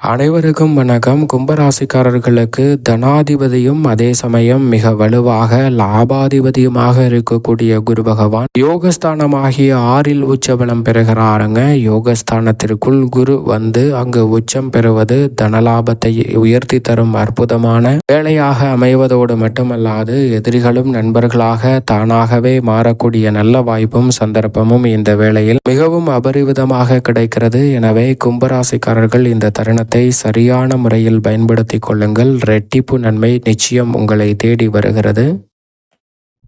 அனைவருக்கும் வணக்கம். கும்பராசிக்காரர்களுக்கு தனாதிபதியும் அதே சமயம் மிக வலுவாக லாபாதிபதியுமாக இருக்கக்கூடிய குரு பகவான் யோகஸ்தானமாகிய 6ல் உச்சபலம் பெறுகிறாருங்க. யோகஸ்தானத்திற்குள் குரு வந்து அங்கு உச்சம் பெறுவது தனலாபத்தை உயர்த்தி தரும் அற்புதமான வேலையாக அமைவதோடு மட்டுமல்லாது எதிரிகளும் நண்பர்களாக தானாகவே மாறக்கூடிய நல்ல வாய்ப்பும் சந்தர்ப்பமும் இந்த வேளையில் மிகவும் அபரிவிதமாக கிடைக்கிறது. எனவே கும்பராசிக்காரர்கள் இந்த தருணத்தை சரியான முறையில் பயன்படுத்திக் கொள்ளுங்கள். ரெட்டிப்பு நன்மை நிச்சயம் உங்களை தேடி வருகிறது.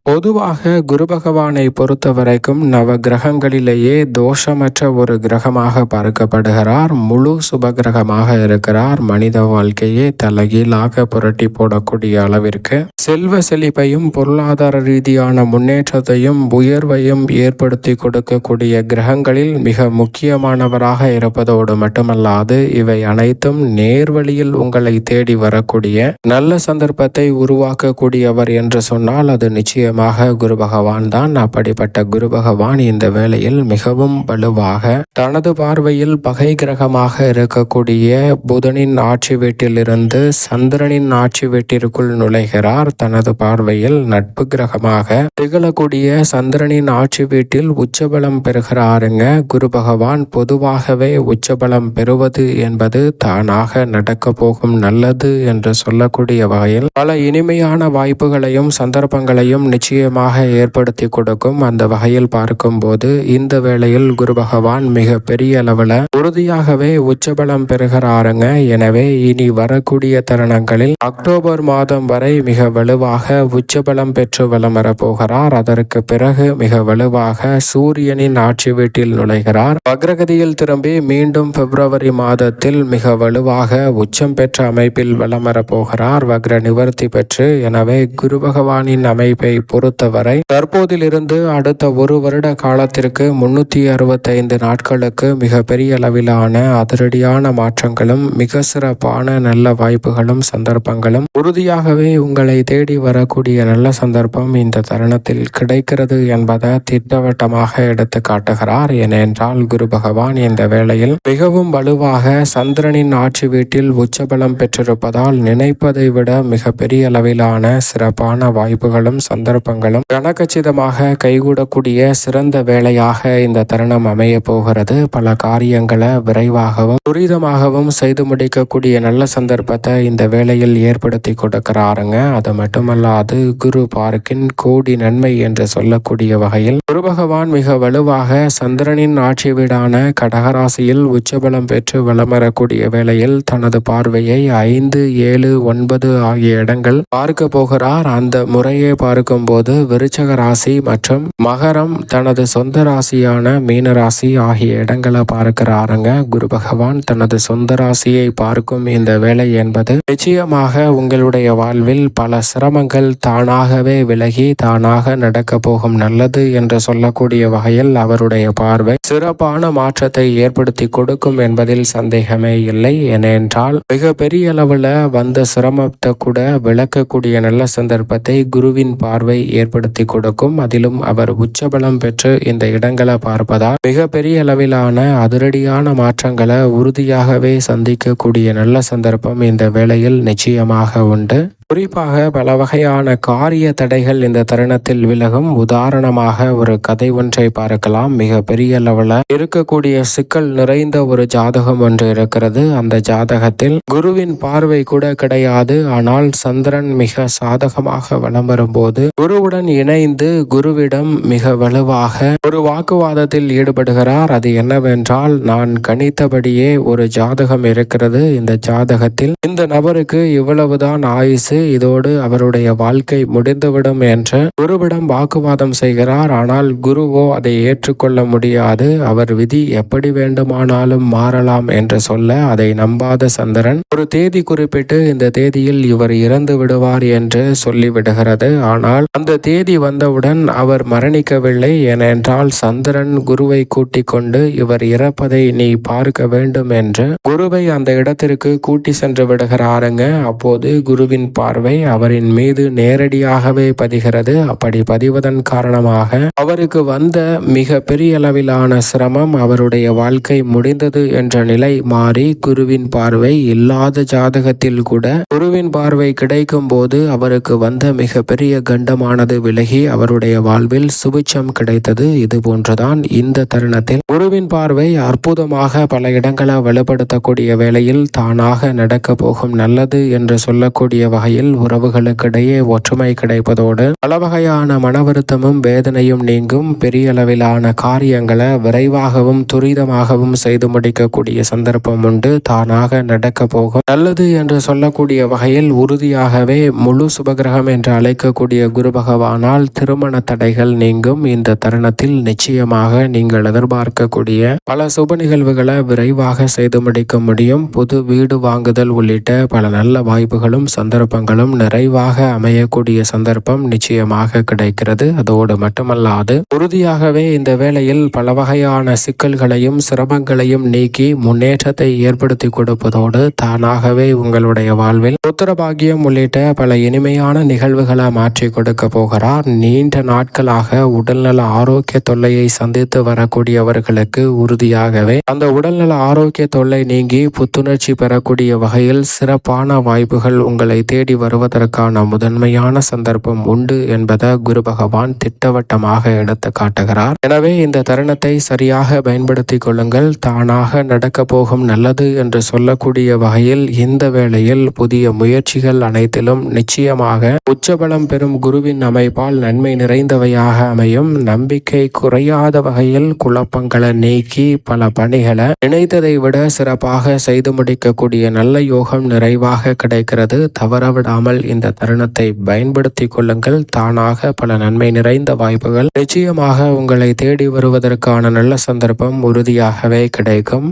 பொதுவாக குரு பகவானை பொறுத்த வரைக்கும் நவ கிரகங்களிலேயே தோஷமற்ற ஒரு கிரகமாக பார்க்கப்படுகிறார். முழு சுப கிரகமாக இருக்கிறார். மனித வாழ்க்கையே தலைகீழாக புரட்டி போடக்கூடிய அளவிற்கு செல்வ செழிப்பையும் பொருளாதார ரீதியான முன்னேற்றத்தையும் உயர்வையும் ஏற்படுத்தி கொடுக்கக்கூடிய கிரகங்களில் மிக முக்கியமானவராக இருப்பதோடு மட்டுமல்லாது இவை அனைத்தும் நேர்வழியில் உங்களை தேடி வரக்கூடிய நல்ல சந்தர்ப்பத்தை உருவாக்கக்கூடியவர் என்று சொன்னால் அது நிச்சயம் குரு பகவான் தான். அப்படிப்பட்ட குரு பகவான் இந்த வேளையில் மிகவும் வலுவாக தனது பார்வையில் பகை கிரகமாக இருக்கக்கூடிய புதனின் ஆட்சி வீட்டிலிருந்து சந்திரனின் ஆட்சி வீட்டிற்குள் நுழைகிறார். தனது பார்வையில் நட்பு கிரகமாக திகழக்கூடிய சந்திரனின் ஆட்சி வீட்டில் உச்சபலம் பெறுகிறாருங்க. குரு பகவான் பொதுவாகவே உச்சபலம் பெறுவது என்பது தானாக நடக்க போகும் நல்லது என்று சொல்லக்கூடிய வகையில் பல இனிமையான வாய்ப்புகளையும் சந்தர்ப்பங்களையும் நிச்சயமாக ஏற்படுத்தி கொடுக்கும். அந்த வகையில் பார்க்கும்போது இந்த வேளையில் குரு பகவான் மிக பெரிய அளவில் உறுதியாகவே உச்சபலம் பெறுகிறாருங்க. எனவே இனி வரக்கூடிய தருணங்களில் அக்டோபர் மாதம் வரை மிக வலுவாக உச்சபலம் பெற்று வலம் வரப்போகிறார். அதற்கு பிறகு மிக வலுவாக சூரியனின் ஆட்சி வீட்டில் நுழைகிறார். வக்ரகதியில் திரும்பி மீண்டும் பிப்ரவரி மாதத்தில் மிக வலுவாக உச்சம் பெற்ற அமைப்பில் வலம் வரப்போகிறார். வக்ர நிவர்த்தி பெற்று. எனவே குரு பகவானின் அமைப்பை பொறுத்தவரை தற்போதிலிருந்து அடுத்த ஒரு வருட காலத்திற்கு 365 நாட்களுக்கு மிக பெரிய அளவிலான அதிரடியான மாற்றங்களும் மிக சிறப்பான நல்ல வாய்ப்புகளும் சந்தர்ப்பங்களும் உறுதியாகவே உங்களை தேடி வரக்கூடிய நல்ல சந்தர்ப்பம் இந்த தருணத்தில் கிடைக்கிறது என்பதை திட்டவட்டமாக எடுத்து காட்டுகிறார். ஏனென்றால் குரு பகவான் இந்த வேளையில் மிகவும் வலுவாக சந்திரனின் ஆட்சி வீட்டில் உச்சபலம் பெற்றிருப்பதால் நினைப்பதை விட மிக பெரிய அளவிலான சிறப்பான வாய்ப்புகளும் சந்தர்ப்பங்களும் கனகச்சிதமாக கைகூடக்கூடிய சிறந்த வேளையாக இந்த தருணம் அமைய போகிறது. பல காரியங்களை விரைவாகவும் துரிதமாகவும் செய்து முடிக்கக்கூடிய நல்ல சந்தர்ப்பத்தை இந்த வேளையில் ஏற்படுத்தி கொடுக்கிறாருங்க. அது மட்டுமல்லாது குரு பார்க்கின் கோடி நன்மை என்று சொல்லக்கூடிய வகையில் குரு பகவான் மிக வலுவாக சந்திரனின் ஆட்சி வீடான கடகராசியில் உச்சபலம் பெற்று வலம் வரக்கூடிய வேளையில் தனது பார்வையை 5, 7, 9 ஆகிய இடங்கள் பார்க்க போகிறார். அந்த முறையை பார்க்கும்போது விருச்சக ராசி மற்றும் மகரம் தனது சொந்த ராசியான மீன ராசி ஆகிய இடங்களை பார்க்கிறாருங்க. குரு பகவான் தனது சொந்த ராசியை பார்க்கும் இந்த வேலை என்பது நிச்சயமாக உங்களுடைய வாழ்வில் பல சிரமங்கள் தானாகவே விலகி தானாக நடக்க போகும் நல்லது என்று சொல்லக்கூடிய வகையில் அவருடைய பார்வை சிறப்பான மாற்றத்தை ஏற்படுத்தி கொடுக்கும் என்பதில் சந்தேகமே இல்லை. ஏனென்றால் மிக பெரிய அளவில் வந்த சிரமத்தை கூட விளக்கக்கூடிய நல்ல சந்தர்ப்பத்தை குருவின் பார்வை ஏற்படுத்தி கொடுக்கும். அதிலும் அவர் உச்சபலம் பெற்று இந்த இடங்களை பார்ப்பதால் மிக பெரிய அளவிலான அதிரடியான மாற்றங்களை உறுதியாகவே சந்திக்கக்கூடிய நல்ல சந்தர்ப்பம் இந்த வேளையில் நிச்சயமாக உண்டு. குறிப்பாக பல வகையான காரிய தடைகள் இந்த தருணத்தில் விலகும். உதாரணமாக ஒரு கதை ஒன்றை பார்க்கலாம். மிக பெரிய அளவில் இருக்கக்கூடிய சிக்கல் நிறைந்த ஒரு ஜாதகம் ஒன்று இருக்கிறது. அந்த ஜாதகத்தில் குருவின் பார்வை கூட கிடையாது. ஆனால் சந்திரன் மிக சாதகமாக வலம் வரும்போது குருவுடன் இணைந்து குருவிடம் மிக வலுவாக ஒரு வாக்குவாதத்தில் ஈடுபடுகிறார். அது என்னவென்றால், நான் கணித்தபடியே ஒரு ஜாதகம் இருக்கிறது. இந்த ஜாதகத்தில் இந்த நபருக்கு இவ்வளவுதான் ஆயுசு, இதோடு அவருடைய வாழ்க்கை முடிந்துவிடும் என்று குருவிடம் வாக்குவாதம் செய்கிறார். ஆனால் குருவோ அதை ஏற்றுக்கொள்ள முடியாது. அவர் விதி எப்படி வேண்டுமானாலும் மாறலாம் என்று சொல்ல அதை நம்பாத சந்திரன் ஒரு தேதி குறிப்பிட்டு இந்த தேதியில் இவர் இறந்து விடுவார் என்று சொல்லிவிடுகிறது. ஆனால் அந்த தேதி வந்தவுடன் அவர் மரணிக்கவில்லை. ஏனென்றால் சந்திரன் குருவை கூட்டிக் கொண்டு இவர் இறப்பதை நீ பார்க்க வேண்டும் என்று குருவை அந்த இடத்திற்கு கூட்டி சென்று விடுகிறாருங்க. அப்போது குருவின் பார்வை அவரின் மீது நேரடியாகவே பதிகிறது. அப்படி பதிவதன் காரணமாக அவருக்கு வந்த மிக பெரிய அளவிலான சிரமம், அவருடைய வாழ்க்கை முடிந்தது என்ற நிலை மாறி குருவின் பார்வை இல்லாத ஜாதகத்தில் கூட குருவின் பார்வை கிடைக்கும் போது அவருக்கு வந்த மிக பெரிய கண்டமானது விலகி அவருடைய வாழ்வில் சுபிட்சம் கிடைத்தது. இது போன்றுதான் இந்த தருணத்தில் குருவின் பார்வை அற்புதமாக பல இடங்களை வலுப்படுத்தக்கூடிய வேளையில் தானாக நடக்க போகும் நல்லது என்று சொல்லக்கூடிய வகையில் உறவுகளுக்கிடையே ஒற்றுமை கிடைப்பதோடு பல வகையான மன வருத்தமும் வேதனையும் நீங்கும். பெரிய அளவிலான காரியங்களை விரைவாகவும் துரிதமாகவும் செய்து முடிக்கக்கூடிய சந்தர்ப்பம் உண்டு. தானாக நடக்க போகும் நல்லது என்று சொல்லக்கூடிய வகையில் உறுதியாகவே முழு சுபகிரகம் என்று அழைக்கக்கூடிய குரு பகவானால் திருமண தடைகள் நீங்கும். இந்த தருணத்தில் நிச்சயமாக நீங்கள் எதிர்பார்க்கக்கூடிய பல சுப நிகழ்வுகளை விரைவாக செய்து முடிக்க முடியும். புது வீடு வாங்குதல் உள்ளிட்ட பல நல்ல வாய்ப்புகளும் சந்தர்ப்பங்களும் நிறைவாக அமையக்கூடிய சந்தர்ப்பம் நிச்சயமாக கிடைக்கிறது. அதோடு மட்டுமல்லாது உறுதியாகவே இந்த வேளையில் பல வகையான சிக்கல்களையும் சிரமங்களையும் நீக்கி முன்னேற்றத்தை ஏற்படுத்தி கொடுப்பதோடு தானாகவே உங்களுடைய வாழ்வில் புத்திரபாகியம் உள்ளிட்ட பல இனிமையான நிகழ்வுகளை மாற்றி கொடுக்க போகிறார். நீண்ட நாட்களாக உடல்நல ஆரோக்கிய தொல்லையை சந்தித்து வரக்கூடியவர்களுக்கு உறுதியாகவே அந்த உடல்நல ஆரோக்கிய தொல்லை நீங்கி புத்துணர்ச்சி பெறக்கூடிய வகையில் சிறப்பான வாய்ப்புகள் உங்களை தேடி வருவதற்கான முதன்மையான சந்தர்ப்பம் உண்டு என்பதை குரு பகவான் திட்டவட்டமாக எடுத்து காட்டுகிறார். எனவே இந்த தருணத்தை சரியாக பயன்படுத்திக் கொள்ளுங்கள். தானாக நடக்க போகும் நல்லது என்று சொல்லக்கூடிய வகையில் இந்த வேளையில் புதிய முயற்சிகள் அனைத்திலும் நிச்சயமாக உச்சபலம் பெறும் குருவின் அமைப்பால் நன்மை நிறைந்தவையாக அமையும். நம்பிக்கை குறையாத வகையில் குழப்பங்களை நீக்கி பல பணிகளை நினைத்ததை விட சிறப்பாக செய்து முடிக்கக்கூடிய நல்ல யோகம் நிறைவாக கிடைக்கிறது. தவறவிடாமல் இந்த தருணத்தை பயன்படுத்தி கொள்ளுங்கள். தானாக பல நன்மை நிறைந்த வாய்ப்புகள் நிச்சயமாக உங்களை தேடி வருவதற்கான நல்ல சந்தர்ப்பம் உறுதியாகவே கிடைக்கும்.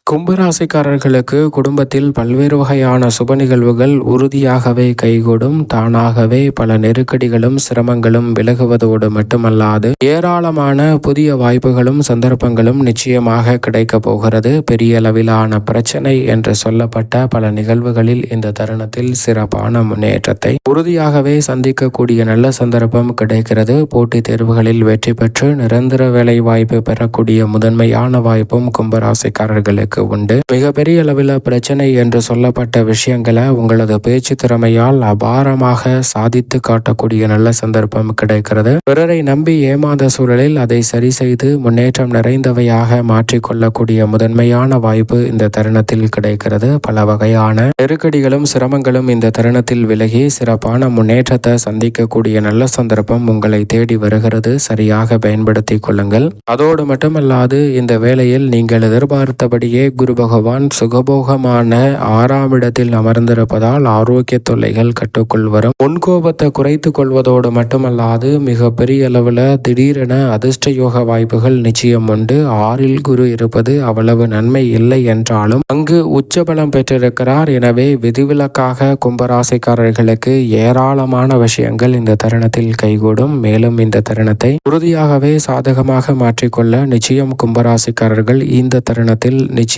கும்பராசிக்காரர்களுக்கு குடும்பத்தில் பல்வேறு வகையான சுப நிகழ்வுகள் உறுதியாகவே கைகூடும். தானாகவே பல நெருக்கடிகளும் சிரமங்களும் விலகுவதோடு மட்டுமல்லாது ஏராளமான புதிய வாய்ப்புகளும் சந்தர்ப்பங்களும் நிச்சயமாக கிடைக்க போகிறது. பெரிய அளவிலான பிரச்சனை என்று சொல்லப்பட்ட பல நிகழ்வுகளில் இந்த தருணத்தில் சிறப்பான முன்னேற்றத்தை உறுதியாகவே சந்திக்கக்கூடிய நல்ல சந்தர்ப்பம் கிடைக்கிறது. போட்டித் தேர்வுகளில் வெற்றி பெற்று நிரந்தர வேலை வாய்ப்பு பெறக்கூடிய முதன்மையான வாய்ப்பும் கும்பராசிக்காரர்களுக்கு உண்டு. மிகப்பெரிய அளவில் பிரச்சனை என்று சொல்லப்பட்ட விஷயங்களை உங்களது பேச்சு திறமையால் அபாரமாக சாதித்து காட்டக்கூடிய நல்ல சந்தர்ப்பம் கிடைக்கிறது. பிறரை நம்பி ஏமாந்த சூழலில் அதை சரி செய்து முன்னேற்றம் நிறைந்தவையாக மாற்றிக்கொள்ளக்கூடிய முதன்மையான வாய்ப்பு இந்த தருணத்தில் கிடைக்கிறது. பல வகையான நெருக்கடிகளும் சிரமங்களும் இந்த தருணத்தில் விலகி சிறப்பான முன்னேற்றத்தை சந்திக்கக்கூடிய நல்ல சந்தர்ப்பம் உங்களை தேடி வருகிறது. சரியாக பயன்படுத்திக் கொள்ளுங்கள். அதோடு மட்டுமல்லாது இந்த வேளையில் நீங்கள் எதிர்பார்த்தபடியே குரு பகவான் சுகபோகமான 6ஆம் இடத்தில் அமர்ந்திருப்பதால் ஆரோக்கிய தொல்லைகள் கட்டுக்குள் வரும். முன்கோபத்தை குறைத்து கொள்வதோடு மட்டுமல்லாது மிக பெரிய அளவில் திடீரென அதிர்ஷ்ட யோக வாய்ப்புகள் நிச்சயம் உண்டு. 6இல் குரு இருப்பது அவ்வளவு நன்மை இல்லை என்றாலும் அங்கு உச்சபலம் பெற்றிருக்கிறார். எனவே விதிவிலக்காக கும்பராசிக்காரர்களுக்கு ஏராளமான விஷயங்கள் இந்த தருணத்தில் கைகூடும். மேலும் இந்த தருணத்தை உறுதியாகவே சாதகமாக மாற்றிக்கொள்ள நிச்சயம் கும்பராசிக்காரர்கள் இந்த தருணத்தில் நிச்சயமாக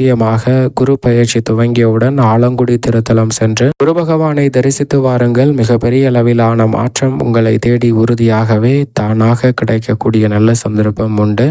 குரு பயிற்சி துவங்கியவுடன் ஆலங்குடி திருத்தலம் சென்று குரு பகவானை தரிசித்து வாருங்கள். மிகப்பெரிய அளவிலான மாற்றம் உங்களை தேடி உறுதியாகவே தானாக கிடைக்கக்கூடிய நல்ல சந்தர்ப்பம் உண்டு.